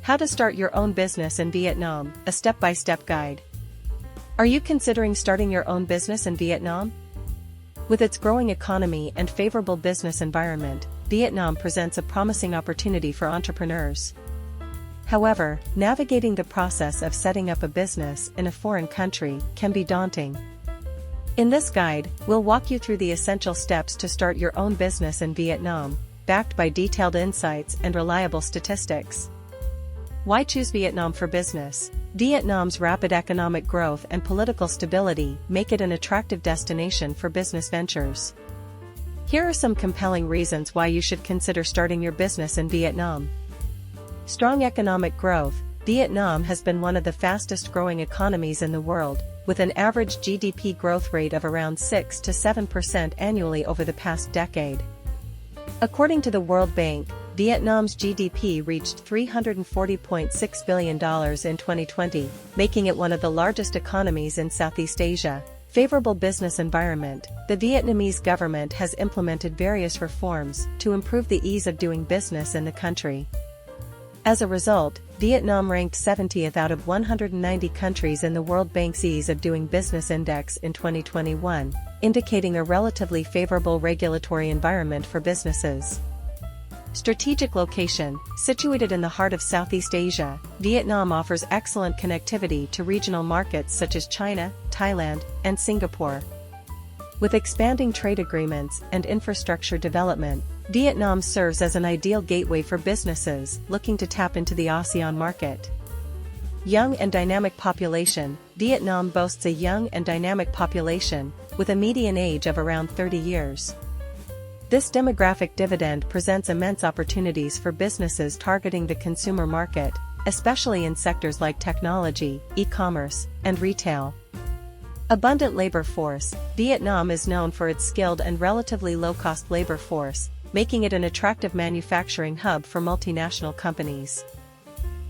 How to start your own business in Vietnam, a step-by-step guide. Are you considering starting your own business in Vietnam? With its growing economy and favorable business environment, Vietnam presents a promising opportunity for entrepreneurs. However, navigating the process of setting up a business in a foreign country can be daunting. In this guide, we'll walk you through the essential steps to start your own business in Vietnam, backed by detailed insights and reliable statistics. Why choose Vietnam for business? Vietnam's rapid economic growth and political stability make it an attractive destination for business ventures. Here are some compelling reasons why you should consider starting your business in Vietnam. Strong economic growth. Vietnam has been one of the fastest-growing economies in the world, with an average GDP growth rate of around 6 to 7% annually over the past decade. According to the World Bank, Vietnam's GDP reached $340.6 billion in 2020, making it one of the largest economies in Southeast Asia. Favorable business environment. The Vietnamese government has implemented various reforms to improve the ease of doing business in the country. As a result, Vietnam ranked 70th out of 190 countries in the World Bank's Ease of Doing Business Index in 2021, indicating a relatively favorable regulatory environment for businesses. Strategic location. Situated in the heart of Southeast Asia, Vietnam offers excellent connectivity to regional markets such as China, Thailand, and Singapore. With expanding trade agreements and infrastructure development, Vietnam serves as an ideal gateway for businesses looking to tap into the ASEAN market. Young and dynamic population. Vietnam boasts a young and dynamic population, with a median age of around 30 years. This demographic dividend presents immense opportunities for businesses targeting the consumer market, especially in sectors like technology, e-commerce, and retail. Abundant labor force. Vietnam is known for its skilled and relatively low-cost labor force, making it an attractive manufacturing hub for multinational companies.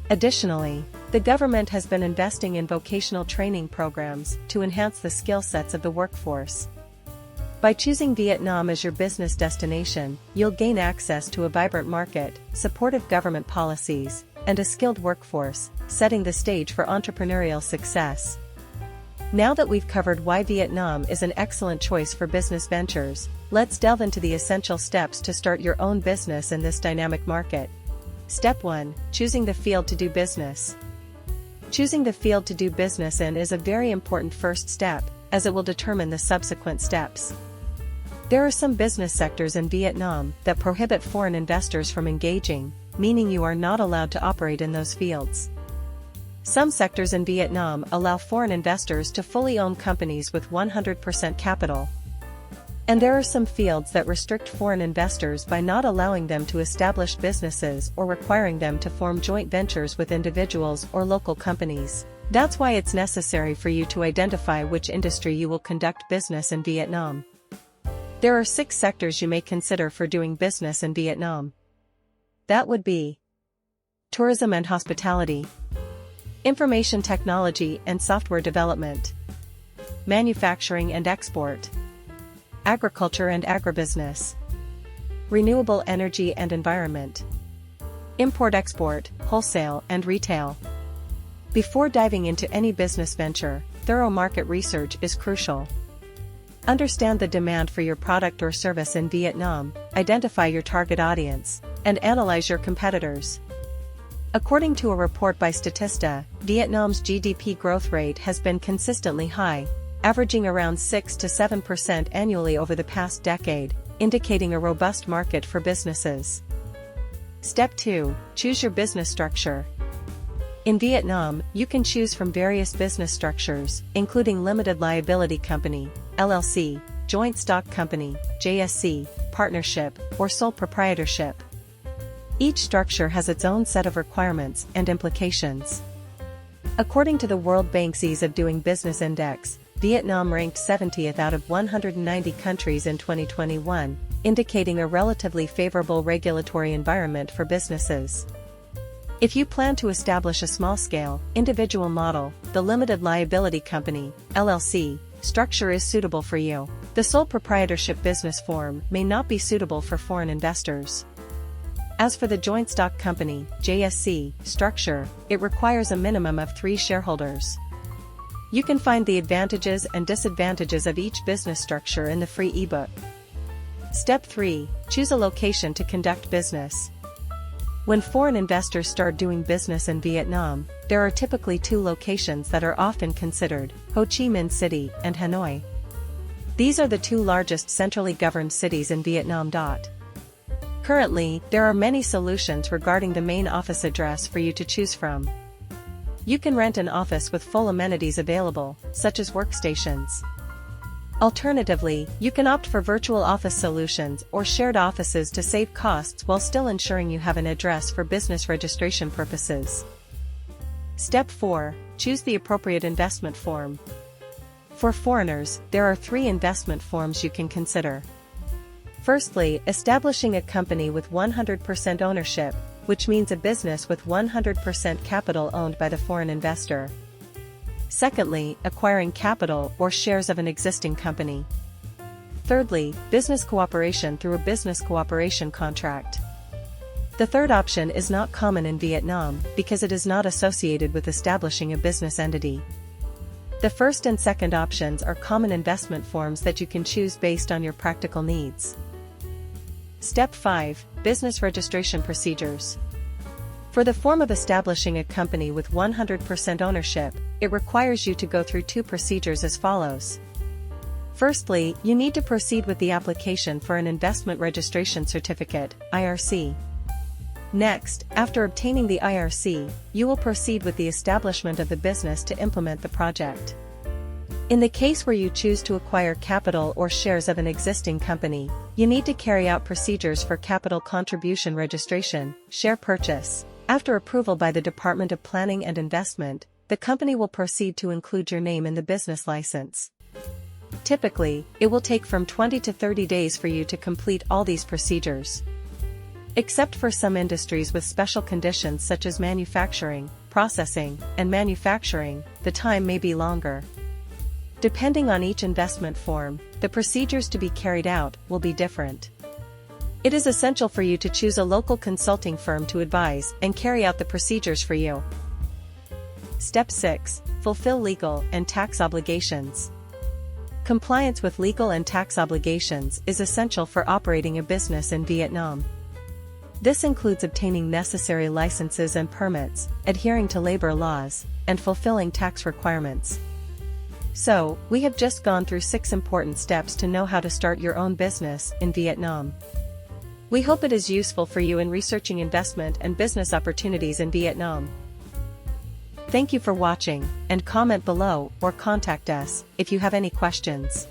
Additionally, the government has been investing in vocational training programs to enhance the skill sets of the workforce. By choosing Vietnam as your business destination, you'll gain access to a vibrant market, supportive government policies, and a skilled workforce, setting the stage for entrepreneurial success. Now that we've covered why Vietnam is an excellent choice for business ventures, let's delve into the essential steps to start your own business in this dynamic market. Step 1. Choosing the field to do business. Choosing the field to do business in is a very important first step, as it will determine the subsequent steps. There are some business sectors in Vietnam that prohibit foreign investors from engaging, meaning you are not allowed to operate in those fields. Some sectors in Vietnam allow foreign investors to fully own companies with 100% capital. And there are some fields that restrict foreign investors by not allowing them to establish businesses or requiring them to form joint ventures with individuals or local companies. That's why it's necessary for you to identify which industry you will conduct business in Vietnam. There are 6 sectors you may consider for doing business in Vietnam. That would be tourism and hospitality, information technology and software development, manufacturing and export, agriculture and agribusiness, renewable energy and environment, import-export, wholesale and retail. Before diving into any business venture, thorough market research is crucial. Understand the demand for your product or service in Vietnam, identify your target audience, and analyze your competitors. According to a report by Statista, Vietnam's GDP growth rate has been consistently high, averaging around 6 to 7% annually over the past decade, indicating a robust market for businesses. Step 2. Choose your business structure. In Vietnam, you can choose from various business structures, including limited liability company, LLC, joint stock company, JSC, partnership, or sole proprietorship. Each structure has its own set of requirements and implications. According to the World Bank's Ease of Doing Business Index, Vietnam ranked 70th out of 190 countries in 2021, indicating a relatively favorable regulatory environment for businesses. If you plan to establish a small-scale, individual model, the limited liability company, LLC, structure is suitable for you. The sole proprietorship business form may not be suitable for foreign investors. As for the joint stock company (JSC) structure, it requires a minimum of 3 shareholders. You can find the advantages and disadvantages of each business structure in the free ebook. Step 3. Choose a location to conduct business. When foreign investors start doing business in Vietnam, there are typically 2 locations that are often considered: Ho Chi Minh City and Hanoi. These are the 2 largest centrally governed cities in Vietnam. Currently, there are many solutions regarding the main office address for you to choose from. You can rent an office with full amenities available, such as workstations. Alternatively, you can opt for virtual office solutions or shared offices to save costs while still ensuring you have an address for business registration purposes. Step 4. Choose the appropriate investment form. For foreigners, there are 3 investment forms you can consider. Firstly, establishing a company with 100% ownership, which means a business with 100% capital owned by the foreign investor. Secondly, acquiring capital or shares of an existing company. Thirdly, business cooperation through a business cooperation contract. The third option is not common in Vietnam because it is not associated with establishing a business entity. The first and second options are common investment forms that you can choose based on your practical needs. Step 5. Business registration procedures. For the form of establishing a company with 100% ownership, it requires you to go through 2 procedures as follows. Firstly, you need to proceed with the application for an investment registration certificate, IRC. Next, after obtaining the IRC, you will proceed with the establishment of the business to implement the project. In the case where you choose to acquire capital or shares of an existing company, you need to carry out procedures for capital contribution registration, share purchase. After approval by the Department of Planning and Investment, the company will proceed to include your name in the business license. Typically, it will take from 20 to 30 days for you to complete all these procedures. Except for some industries with special conditions such as manufacturing, processing, and manufacturing, the time may be longer. Depending on each investment form, the procedures to be carried out will be different. It is essential for you to choose a local consulting firm to advise and carry out the procedures for you. Step 6. Fulfill legal and tax obligations. Compliance with legal and tax obligations is essential for operating a business in Vietnam. This includes obtaining necessary licenses and permits, adhering to labor laws, and fulfilling tax requirements. So, we have just gone through 6 important steps to know how to start your own business in Vietnam. We hope it is useful for you in researching investment and business opportunities in Vietnam. Thank you for watching, and comment below or contact us if you have any questions.